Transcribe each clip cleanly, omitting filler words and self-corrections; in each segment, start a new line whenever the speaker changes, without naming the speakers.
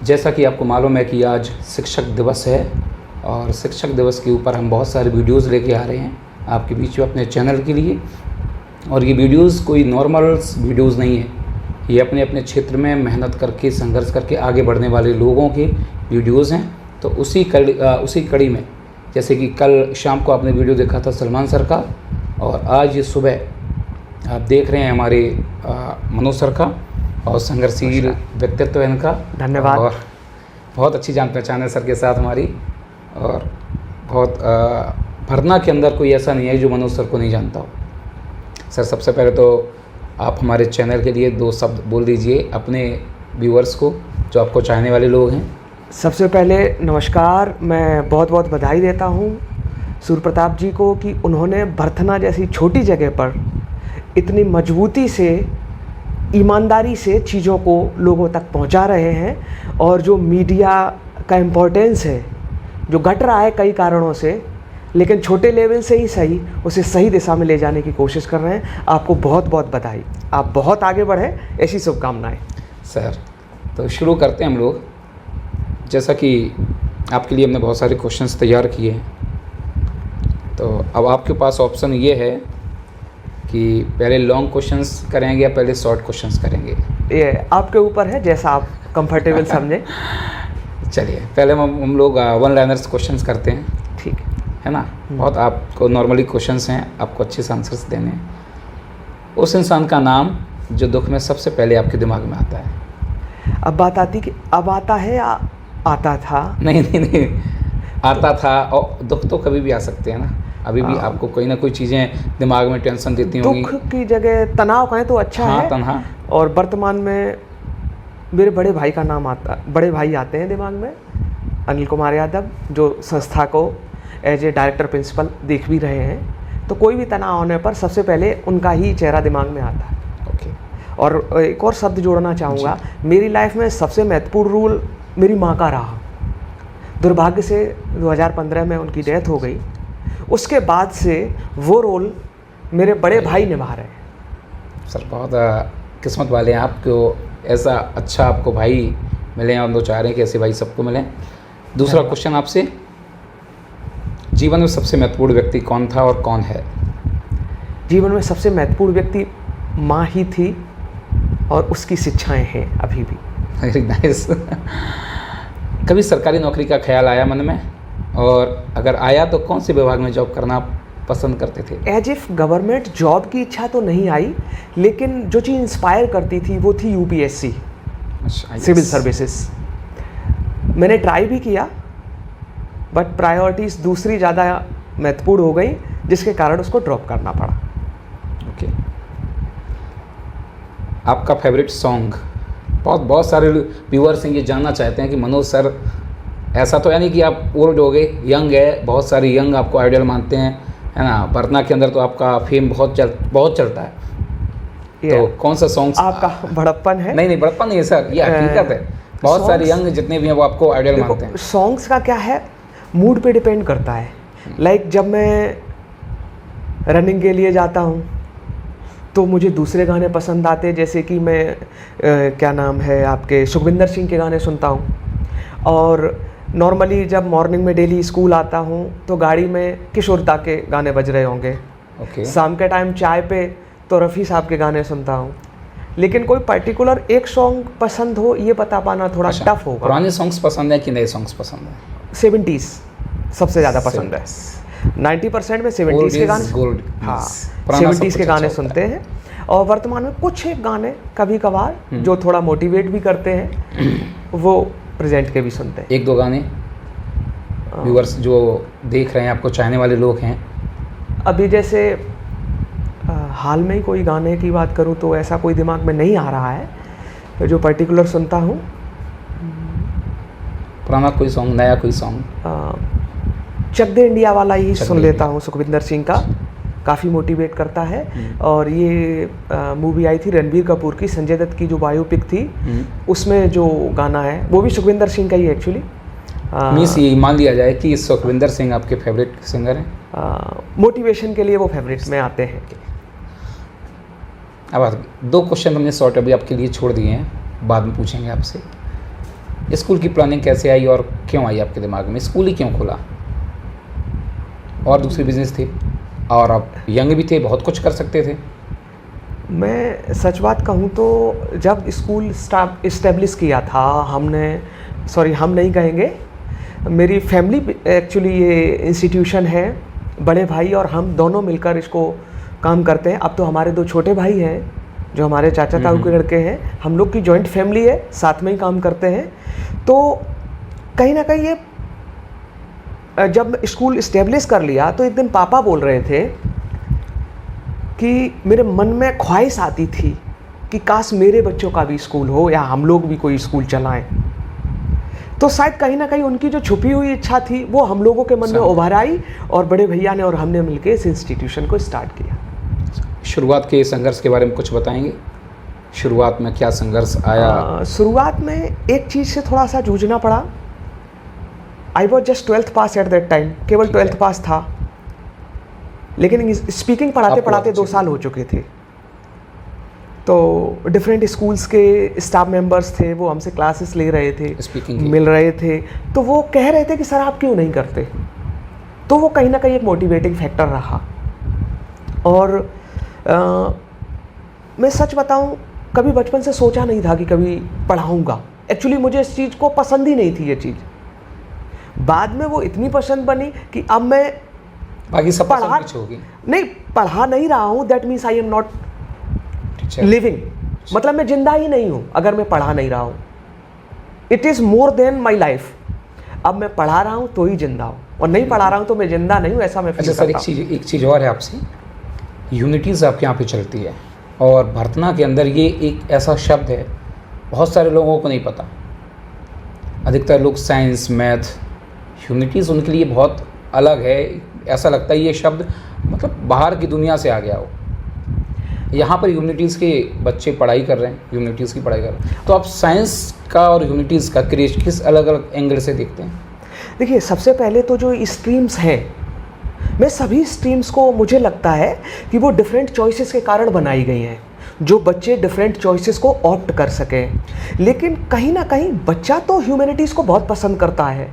जैसा कि आपको मालूम है कि आज शिक्षक दिवस है और शिक्षक दिवस के ऊपर हम बहुत सारे वीडियोस लेके आ रहे हैं आपके बीच में अपने चैनल के लिए। और ये वीडियोस कोई नॉर्मल वीडियोस नहीं है, ये अपने अपने क्षेत्र में मेहनत करके संघर्ष करके आगे बढ़ने वाले लोगों के वीडियोस हैं। तो उसी कड़ी में जैसे कि कल शाम को आपने वीडियो देखा था सलमान सर का, और आज ये सुबह आप देख रहे हैं हमारे मनोज सर का, और संघर्षशील व्यक्तित्व है इनका।
धन्यवाद।
और बहुत अच्छी जान पहचान है सर के साथ हमारी, और बहुत भरना के अंदर कोई ऐसा नहीं है जो मनोज सर को नहीं जानता हो। सर सबसे पहले तो आप हमारे चैनल के लिए 2 शब्द बोल दीजिए अपने व्यूअर्स को जो आपको चाहने वाले लोग हैं।
सबसे पहले नमस्कार, मैं बहुत बहुत बधाई देता हूँ सूर्य प्रताप जी को कि उन्होंने भरथना जैसी छोटी जगह पर इतनी मजबूती से, ईमानदारी से चीज़ों को लोगों तक पहुंचा रहे हैं। और जो मीडिया का इम्पोर्टेंस है जो घट रहा है कई कारणों से, लेकिन छोटे लेवल से ही सही उसे सही दिशा में ले जाने की कोशिश कर रहे हैं। आपको बहुत बहुत बधाई, आप बहुत आगे बढ़ें, ऐसी शुभकामनाएं।
सर तो शुरू करते हैं हम लोग। जैसा कि आपके लिए हमने बहुत सारे क्वेश्चंस तैयार किए हैं, तो अब आपके पास ऑप्शन ये है कि पहले लॉन्ग क्वेश्चंस करेंगे या पहले शॉर्ट क्वेश्चंस करेंगे।
ये आपके ऊपर है, जैसा आप कंफर्टेबल समझें।
चलिए पहले हम लोग 1 लाइनर्स क्वेश्चंस करते हैं,
ठीक
है ना। बहुत आपको नॉर्मली क्वेश्चंस हैं, आपको अच्छे से आंसर्स देने हैं। उस इंसान का नाम जो दुख में सबसे पहले आपके दिमाग में आता है।
अब बात आती कि अब आता है या आता था?
नहीं, आता था। और दुख तो कभी भी आ सकते हैं ना, अभी भी आपको कोई ना कोई चीज़ें दिमाग में टेंशन देती होंगी।
दुख की जगह तनाव कहें तो अच्छा है।
तनाव।
और वर्तमान में मेरे बड़े भाई का नाम आता, बड़े भाई आते हैं दिमाग में, अनिल कुमार यादव, जो संस्था को एज ए डायरेक्टर प्रिंसिपल देख भी रहे हैं। तो कोई भी तनाव होने पर सबसे पहले उनका ही चेहरा दिमाग में आता है।
ओके।
और एक और शब्द जोड़ना चाहूँगा, मेरी लाइफ में सबसे महत्वपूर्ण रोल मेरी माँ का रहा। दुर्भाग्य से 2015 में उनकी डेथ हो गई। उसके बाद से वो रोल मेरे बड़े भाई निभा रहे हैं।
सर बहुत किस्मत वाले हैं आपको, ऐसा अच्छा आपको भाई मिले हैं, और 2 चाह रहे हैं कि ऐसे भाई सबको मिलें। दूसरा क्वेश्चन आपसे, जीवन में सबसे महत्वपूर्ण व्यक्ति कौन था और कौन है?
जीवन में सबसे महत्वपूर्ण व्यक्ति माँ ही थी, और उसकी शिक्षाएं हैं अभी भी।
Very nice. कभी सरकारी नौकरी का ख्याल आया मन में, और अगर आया तो कौन से विभाग में जॉब करना पसंद करते थे?
एज इफ गवर्नमेंट जॉब की इच्छा तो नहीं आई, लेकिन जो चीज़ इंस्पायर करती थी वो थी यूपीएससी, सिविल सर्विसेज। मैंने ट्राई भी किया, बट प्रायोरिटीज़ दूसरी ज़्यादा महत्वपूर्ण हो गई, जिसके कारण उसको ड्रॉप करना पड़ा।
ओके। आपका फेवरेट सॉन्ग? बहुत सारे व्यूअर्स हैं ये जानना चाहते हैं कि मनोज सर, ऐसा तो है नहीं कि आप ओल्ड हो गए, यंग है, बहुत सारे यंग आपको आइडियल मानते हैं, है ना। भरना के अंदर तो आपका फेम बहुत चलता है। तो कौन सा सॉन्ग?
आपका बड़प्पन है?
नहीं, बड़प्पन नहीं है सर, ये हकीकत है। बहुत सारे यंग जितने भी हैं वो आपको आइडियल मानते हैं।
सॉन्ग्स का क्या है, मूड पे डिपेंड करता है। लाइक जब मैं रनिंग के लिए जाता हूँ तो मुझे दूसरे गाने पसंद आते हैं, जैसे कि मैं क्या नाम है आपके, सुखविंदर सिंह के गाने सुनता हूँ। और नॉर्मली जब मॉर्निंग में डेली स्कूल आता हूँ तो गाड़ी में किशोरदा के गाने बज रहे होंगे।
ओके।
शाम के टाइम चाय पे तो रफ़ी साहब के गाने सुनता हूँ। लेकिन कोई पर्टिकुलर एक सॉन्ग पसंद हो ये बता पाना थोड़ा टफ होगा।
पुराने सॉन्ग्स पसंद है कि नए सॉन्ग्स पसंद है?
70s सबसे ज़्यादा पसंद है। 90% में 70s के गाने, हाँ 70s के गाने सुनते हैं। और वर्तमान में कुछ एक गाने कभी कभार जो थोड़ा मोटिवेट भी करते हैं वो प्रेजेंट के भी सुनते हैं।
1-2 गाने व्यूअर्स जो देख रहे हैं, आपको चाहने वाले लोग हैं।
अभी जैसे हाल में ही कोई गाने की बात करूं तो ऐसा कोई दिमाग में नहीं आ रहा है जो पर्टिकुलर सुनता हूं।
पुराना कोई सॉन्ग, नया कोई सॉन्ग?
चक दे इंडिया वाला ही सुन लेता हूं, सुखविंदर सिंह का, काफ़ी मोटिवेट करता है। और ये मूवी आई थी रणबीर कपूर की, संजय दत्त की जो बायोपिक थी, उसमें जो गाना है वो भी सुखविंदर सिंह का ही एक्चुअली।
मीन्स ये मान लिया जाए कि सुखविंदर सिंह आपके फेवरेट सिंगर हैं?
मोटिवेशन के लिए वो फेवरेट में आते हैं।
अब 2 क्वेश्चन हमने शॉर्ट अभी आपके लिए छोड़ दिए हैं, बाद में पूछेंगे आपसे। स्कूल की प्लानिंग कैसे आई और क्यों आई आपके दिमाग में, स्कूल ही क्यों खोला? और दूसरे बिजनेस थे और आप यंग भी थे, बहुत कुछ कर सकते थे।
मैं सच बात कहूँ तो जब स्कूल इस्टेब्लिश किया था हमने, सॉरी हम नहीं कहेंगे, मेरी फैमिली एक्चुअली ये इंस्टीट्यूशन है, बड़े भाई और हम दोनों मिलकर इसको काम करते हैं। अब तो हमारे 2 छोटे भाई हैं जो हमारे चाचा ताऊ के लड़के हैं, हम लोग की जॉइंट फैमिली है, साथ में ही काम करते हैं। तो कहीं ना कहीं ये जब स्कूल इस्टेब्लिश कर लिया तो एक दिन पापा बोल रहे थे कि मेरे मन में ख्वाहिश आती थी कि काश मेरे बच्चों का भी स्कूल हो या हम लोग भी कोई स्कूल चलाएं। तो शायद कहीं ना कहीं उनकी जो छुपी हुई इच्छा थी वो हम लोगों के मन में उभर आई और बड़े भैया ने और हमने मिलकर इस इंस्टीट्यूशन को स्टार्ट किया।
शुरुआत के संघर्ष के बारे में कुछ बताएंगे? शुरुआत में क्या संघर्ष आया?
शुरुआत में एक चीज़ से थोड़ा सा जूझना पड़ा। I was just 12th pass at that time, केवल 12th पास था, लेकिन स्पीकिंग पढ़ाते पढ़ाते 2 साल हो चुके थे। तो डिफरेंट स्कूल्स के स्टाफ मेंबर्स थे, वो हमसे क्लासेस ले रहे थे,
स्पीकिंग
मिल रहे थे, तो वो कह रहे थे कि सर आप क्यों नहीं करते। तो वो कहीं ना कहीं एक मोटिवेटिंग फैक्टर रहा। और मैं सच बताऊं, कभी बचपन से सोचा नहीं था कि कभी पढ़ाऊंगा। एक्चुअली मुझे इस चीज़ को पसंद ही नहीं थी ये चीज़। बाद में वो इतनी पसंद बनी कि अब मैं
बाकी सब
नहीं पढ़ा नहीं रहा हूँ। That means I am not living, मतलब मैं जिंदा ही नहीं हूँ अगर मैं पढ़ा नहीं रहा हूँ। It is more than my life. अब मैं पढ़ा रहा हूँ तो ही जिंदा हूँ, और नहीं पढ़ा रहा हूँ तो मैं जिंदा नहीं हूँ, ऐसा मैं फील करता हूँ।
अच्छा सर, एक चीज़ और है आपसे, यूनिटीज़ आपके यहाँ पे चलती है और भरतना के अंदर ये एक ऐसा शब्द है बहुत सारे लोगों को नहीं पता। अधिकतर लोग साइंस, मैथ, यूनिटीज़ उनके लिए बहुत अलग है। ऐसा लगता है ये शब्द मतलब बाहर की दुनिया से आ गया हो। यहाँ पर यूनिटीज़ के बच्चे पढ़ाई कर रहे हैं, यूनिटीज़ की पढ़ाई कर रहे हैं, तो आप साइंस का और यूनिटीज़ का क्रेज किस अलग अलग एंगल से देखते हैं?
देखिए, सबसे पहले तो जो स्ट्रीम्स हैं, मैं सभी स्ट्रीम्स को मुझे लगता है कि वो डिफरेंट चॉइसेस के कारण बनाई गई हैं, जो बच्चे डिफरेंट चॉइसेस को ऑप्ट कर सकें। लेकिन कहीं ना कहीं बच्चा तो ह्यूमैनिटीज़ को बहुत पसंद करता है।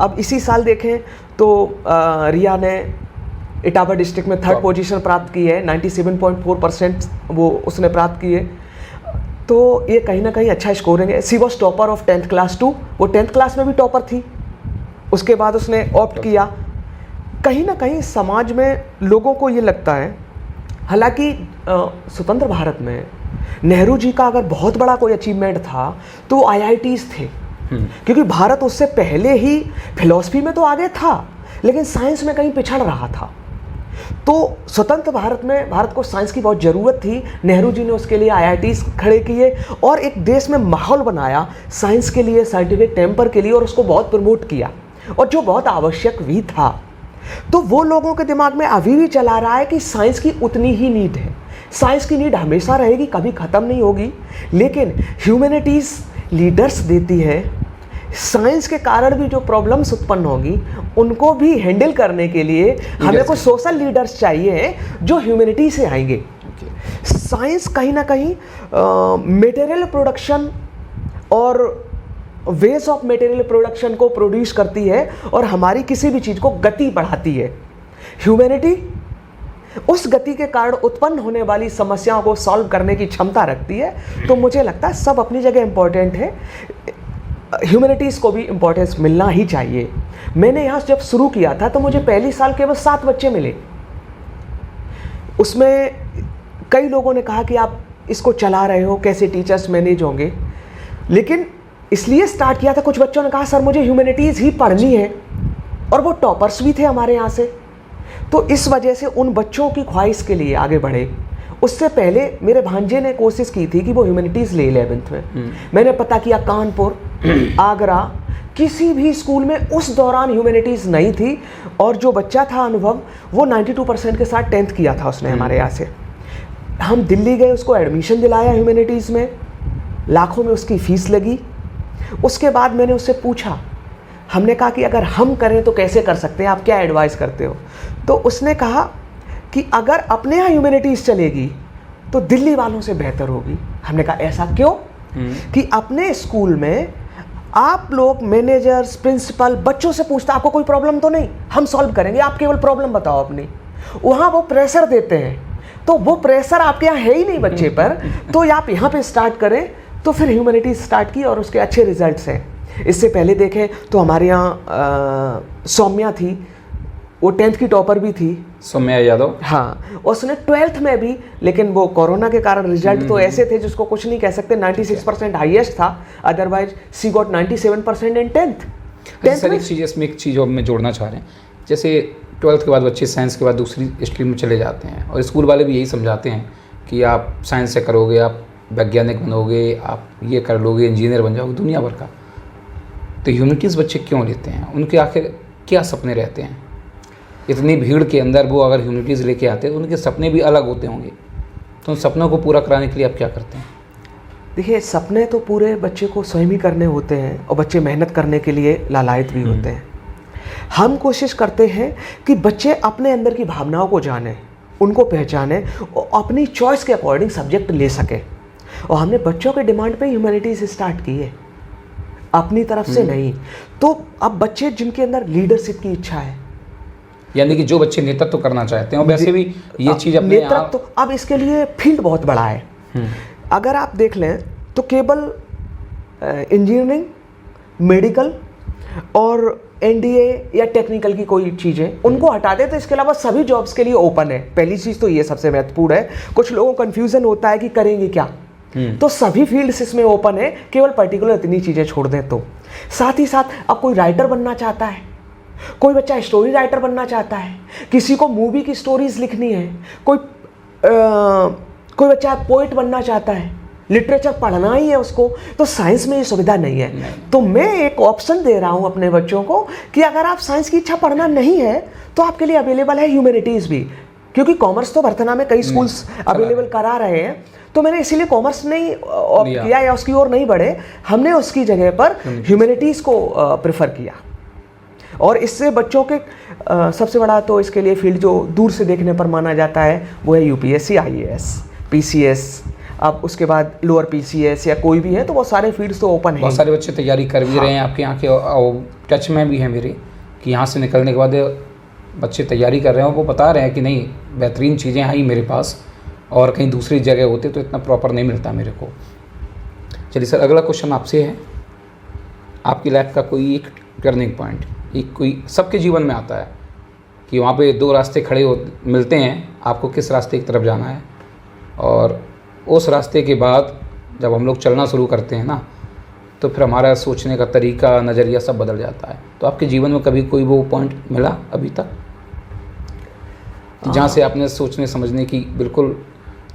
अब इसी साल देखें तो रिया ने इटावा डिस्ट्रिक्ट में 3rd पोजीशन प्राप्त की है, 97.4% वो उसने प्राप्त की है। तो ये कहीं ना कहीं अच्छा स्कोरिंग है। She was topper of 10th class 2, वो 10th क्लास में भी टॉपर थी। उसके बाद उसने ऑप्ट किया। कहीं ना कहीं समाज में लोगों को ये लगता है, हालांकि स्वतंत्र भारत में नेहरू जी का अगर बहुत बड़ा कोई अचीवमेंट था तो वो IITs थे, क्योंकि भारत उससे पहले ही फिलॉसफी में तो आगे था लेकिन साइंस में कहीं पिछड़ रहा था। तो स्वतंत्र भारत में भारत को साइंस की बहुत ज़रूरत थी। नेहरू जी ने उसके लिए IITs खड़े किए और एक देश में माहौल बनाया साइंस के लिए, साइंटिफिक टेम्पर के लिए, और उसको बहुत प्रमोट किया, और जो बहुत आवश्यक भी था। तो वो लोगों के दिमाग में अभी भी चला रहा है कि साइंस की उतनी ही नीड है, साइंस की नीड हमेशा रहेगी, कभी ख़त्म नहीं होगी। लेकिन ह्यूमैनिटीज़ लीडर्स देती है, साइंस के कारण भी जो प्रॉब्लम्स उत्पन्न होगी उनको भी हैंडल करने के लिए हमें कुछ सोशल लीडर्स चाहिए जो ह्यूमैनिटी से आएंगे। साइंस कहीं ना कहीं मटेरियल प्रोडक्शन और वेज ऑफ मटेरियल प्रोडक्शन को प्रोड्यूस करती है और हमारी किसी भी चीज़ को गति बढ़ाती है। ह्यूमैनिटी उस गति के कारण उत्पन्न होने वाली समस्याओं को सॉल्व करने की क्षमता रखती है। तो मुझे लगता है सब अपनी जगह इम्पॉर्टेंट है, ह्यूमैनिटीज़ को भी इम्पोर्टेंस मिलना ही चाहिए। मैंने यहाँ जब शुरू किया था तो मुझे पहली साल केवल 7 बच्चे मिले। उसमें कई लोगों ने कहा कि आप इसको चला रहे हो, कैसे टीचर्स मैनेज होंगे। लेकिन इसलिए स्टार्ट किया था, कुछ बच्चों ने कहा सर मुझे ह्यूमैनिटीज़ ही पढ़नी है, और वो टॉपर्स भी थे हमारे यहाँ से। तो इस वजह से उन बच्चों की ख्वाहिश के लिए आगे बढ़े। उससे पहले मेरे भांजे ने कोशिश की थी कि वो ह्यूमैनिटीज़ ले 11th में। मैंने पता किया कानपुर, आगरा, किसी भी स्कूल में उस दौरान ह्यूमैनिटीज़ नहीं थी, और जो बच्चा था अनुभव वो 92% के साथ 10th किया था उसने हमारे यहाँ से। हम दिल्ली गए, उसको एडमिशन दिलाया ह्यूमैनिटीज़ में, लाखों में उसकी फ़ीस लगी। उसके बाद मैंने उससे पूछा, हमने कहा कि अगर हम करें तो कैसे कर सकते हैं, आप क्या एडवाइस करते हो? तो उसने कहा कि अगर अपने यहाँ ह्यूमैनिटीज़ चलेगी तो दिल्ली वालों से बेहतर होगी। हमने कहा ऐसा क्यों? कि अपने स्कूल में आप लोग मैनेजर्स, प्रिंसिपल बच्चों से पूछते आपको कोई प्रॉब्लम तो नहीं, हम सॉल्व करेंगे, आप केवल प्रॉब्लम बताओ अपनी। वहाँ वो प्रेशर देते हैं, तो वो प्रेशर आपके यहाँ है ही नहीं बच्चे पर, तो आप यहाँ पे स्टार्ट करें, तो फिर ह्यूमैनिटीज स्टार्ट की और उसके अच्छे रिजल्ट्स हैं। इससे पहले देखें तो हमारे यहाँ सौम्या थी, वो 10th की टॉपर भी थी,
सौम्या यादव।
हाँ, उसने 12th में भी, लेकिन वो कोरोना के कारण रिजल्ट तो ऐसे थे जिसको कुछ नहीं कह सकते, 96% हाईएस्ट था, अदरवाइज सी गॉट 97% इन 10th।
सर एक चीज़ इसमें, एक चीज़ हम जोड़ना चाह रहे हैं, जैसे 12th के बाद बच्चे साइंस के बाद दूसरी स्ट्रीम में चले जाते हैं और स्कूल वाले भी यही समझाते हैं कि आप साइंस से करोगे, आप वैज्ञानिक बनोगे, आप ये कर लोगे, इंजीनियर बन जाओगे, दुनिया भर का। तो ह्यूमैनिटीज़ बच्चे क्यों लेते हैं? उनके आखिर क्या सपने रहते हैं? इतनी भीड़ के अंदर वो अगर ह्यूमैनिटीज़ लेके आते हैं तो उनके सपने भी अलग होते होंगे, तो उन सपनों को पूरा कराने के लिए आप क्या करते हैं?
देखिए, सपने तो पूरे बच्चे को स्वयं ही करने होते हैं और बच्चे मेहनत करने के लिए लालायित भी होते हैं। हम कोशिश करते हैं कि बच्चे अपने अंदर की भावनाओं को जानें, उनको पहचानें और अपनी चॉइस के अकॉर्डिंग सब्जेक्ट ले सकें। और हमने बच्चों के डिमांड पे ह्यूमैनिटीज़ स्टार्ट की है, अपनी तरफ से नहीं। तो अब बच्चे जिनके अंदर लीडरशिप की इच्छा है,
यानी कि जो बच्चे नेतृत्व करना चाहते हैं, और वैसे भी ये चीज़ अपने
नेतृत्व, तो अब इसके लिए फील्ड बहुत बड़ा है। अगर आप देख लें तो केवल इंजीनियरिंग, मेडिकल और एनडीए या टेक्निकल की कोई चीज़ें उनको हटा दे तो इसके अलावा सभी जॉब्स के लिए ओपन है। पहली चीज़ तो ये सबसे महत्वपूर्ण है। कुछ लोगों को कन्फ्यूज़न होता है कि करेंगे क्या, तो सभी फील्ड्स इसमें ओपन है, केवल पर्टिकुलर इतनी चीज़ें छोड़ दें तो। साथ ही साथ अब कोई राइटर बनना चाहता है, कोई बच्चा स्टोरी राइटर बनना चाहता है, किसी को मूवी की स्टोरीज लिखनी है, कोई बच्चा पोइट बनना चाहता है, लिटरेचर पढ़ना ही है उसको, तो साइंस में ये सुविधा नहीं है। तो मैं एक ऑप्शन दे रहा हूँ अपने बच्चों को कि अगर आप साइंस की इच्छा पढ़ना नहीं है तो आपके लिए अवेलेबल है ह्यूमैनिटीज़ भी, क्योंकि कॉमर्स तो बर्थना में कई स्कूल्स अवेलेबल करा रहे हैं। तो मैंने इसीलिए कॉमर्स नहीं किया या उसकी ओर नहीं बढ़े, हमने उसकी जगह पर ह्यूमैनिटीज़ को प्रेफर किया। और इससे बच्चों के सबसे बड़ा तो इसके लिए फील्ड जो दूर से देखने पर माना जाता है वो है यूपीएससी, आईएएस, पीसीएस। अब उसके बाद लोअर पीसीएस या कोई भी है, तो वो सारे फील्ड्स तो ओपन है।
बहुत सारे बच्चे तैयारी कर भी रहे हैं आपके यहाँ के, टच में भी हैं मेरे, कि यहाँ से निकलने के बाद बच्चे तैयारी कर रहे हैं, वो बता रहे हैं कि नहीं बेहतरीन चीज़ें आई मेरे पास, और कहीं दूसरी जगह होते तो इतना प्रॉपर नहीं मिलता मेरे को। चलिए सर, अगला क्वेश्चन आपसे है, आपकी लाइफ का कोई एक टर्निंग पॉइंट, एक कोई सबके जीवन में आता है कि वहाँ पे दो रास्ते मिलते हैं, आपको किस रास्ते की तरफ जाना है, और उस रास्ते के बाद जब हम लोग चलना शुरू करते हैं ना, तो फिर हमारा सोचने का तरीका, नज़रिया सब बदल जाता है। तो आपके जीवन में कभी कोई वो पॉइंट मिला अभी तक जहाँ से आपने सोचने समझने की बिल्कुल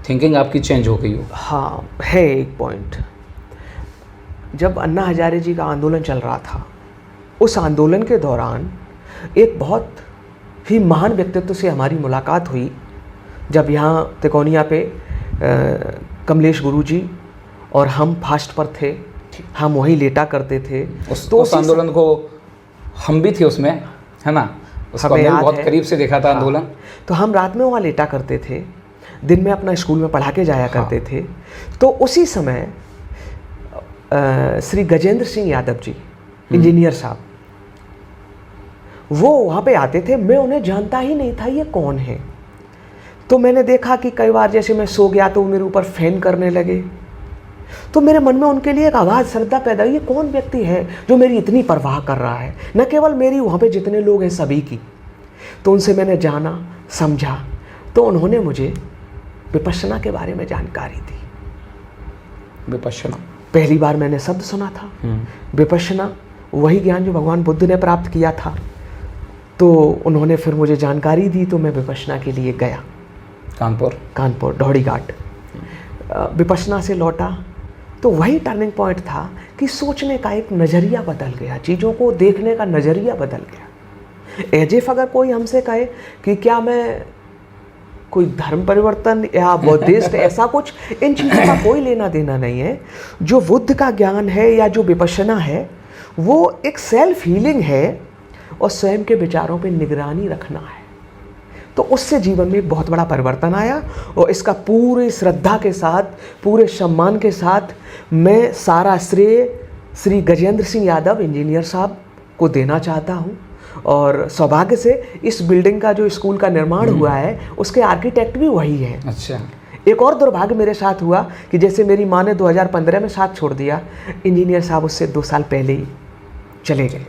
थिंकिंग आपकी चेंज हो गई हो?
हाँ, है एक पॉइंट। जब अन्ना हजारे जी का आंदोलन चल रहा था, उस आंदोलन के दौरान एक बहुत ही महान व्यक्तित्व से हमारी मुलाकात हुई। जब यहाँ तिकोनिया पे कमलेश गुरुजी और हम फास्ट पर थे, हम वहीं लेटा करते थे।
उस आंदोलन को हम भी थे उसमें, है ना? उसको हमने बहुत करीब से देखा था आंदोलन।
हाँ, तो हम रात में वहाँ लेटा करते थे, दिन में अपना स्कूल में पढ़ा के जाया करते थे। तो उसी समय श्री गजेंद्र सिंह यादव जी, इंजीनियर साहब, वो वहाँ पे आते थे। मैं उन्हें जानता ही नहीं था ये कौन है। तो मैंने देखा कि कई बार जैसे मैं सो गया तो वो मेरे ऊपर फैन करने लगे, तो मेरे मन में उनके लिए एक आवाज़, श्रद्धा पैदा हुई, ये कौन व्यक्ति है जो मेरी इतनी परवाह कर रहा है, न केवल मेरी, वहाँ पे जितने लोग हैं सभी की। तो उनसे मैंने जाना, समझा, तो उन्होंने मुझे विपश्यना के बारे में जानकारी दी।
विपश्यना
पहली बार मैंने शब्द सुना था। विपश्यना वही ज्ञान जो भगवान बुद्ध ने प्राप्त किया था। तो उन्होंने फिर मुझे जानकारी दी, तो मैं विपश्यना के लिए गया कानपुर ढौड़ी घाट। विपश्यना से लौटा तो वही टर्निंग पॉइंट था कि सोचने का एक नज़रिया बदल गया, चीज़ों को देखने का नज़रिया बदल गया। एज इफ अगर कोई हमसे कहे कि क्या मैं कोई धर्म परिवर्तन या बुद्धिस्ट ऐसा कुछ, इन चीज़ों का कोई लेना देना नहीं है। जो बुद्ध का ज्ञान है या जो विपश्यना है, वो एक सेल्फ हीलिंग है और स्वयं के विचारों पे निगरानी रखना है। तो उससे जीवन में एक बहुत बड़ा परिवर्तन आया, और इसका पूरी श्रद्धा के साथ, पूरे सम्मान के साथ मैं सारा श्रेय श्री गजेंद्र सिंह यादव इंजीनियर साहब को देना चाहता हूँ। और सौभाग्य से इस बिल्डिंग का जो स्कूल का निर्माण हुआ है उसके आर्किटेक्ट भी वही हैं।
अच्छा।
एक और दुर्भाग्य मेरे साथ हुआ कि जैसे मेरी माँ ने 2015 में साथ छोड़ दिया, इंजीनियर साहब उससे 2 साल पहले ही चले गए।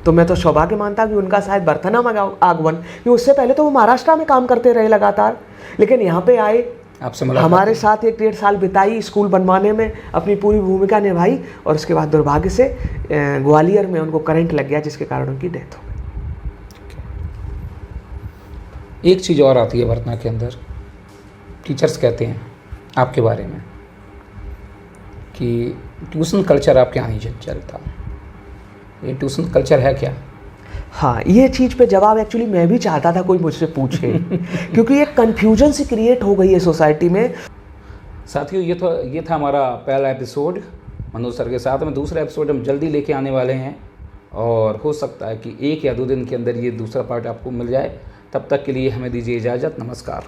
तो मैं तो सौभाग्य मानता कि उनका शायद बर्थना में आगमन, क्योंकि उससे पहले तो वो महाराष्ट्र में काम करते रहे लगातार, लेकिन यहाँ पे आए,
आपसे
हमारे साथ 1-1.5 साल बिताई, स्कूल बनवाने में अपनी पूरी भूमिका निभाई, और उसके बाद दुर्भाग्य से ग्वालियर में उनको करंट लग गया जिसके कारण उनकी डेथ हो गई।
एक चीज़ और आती है वर्तना के अंदर, टीचर्स कहते हैं आपके बारे में कि ट्यूशन कल्चर आपके यहाँ नहीं चलता। ये ट्यूशन कल्चर है क्या?
हाँ, ये चीज़ पे जवाब एक्चुअली मैं भी चाहता था कोई मुझसे पूछे क्योंकि एक कन्फ्यूजन सी क्रिएट हो गई है सोसाइटी में।
साथियों, ये था हमारा पहला एपिसोड मनोज सर के साथ में। दूसरा एपिसोड हम जल्दी लेके आने वाले हैं और हो सकता है कि 1 या 2 दिन के अंदर ये दूसरा पार्ट आपको मिल जाए। तब तक के लिए हमें दीजिए इजाज़त। नमस्कार।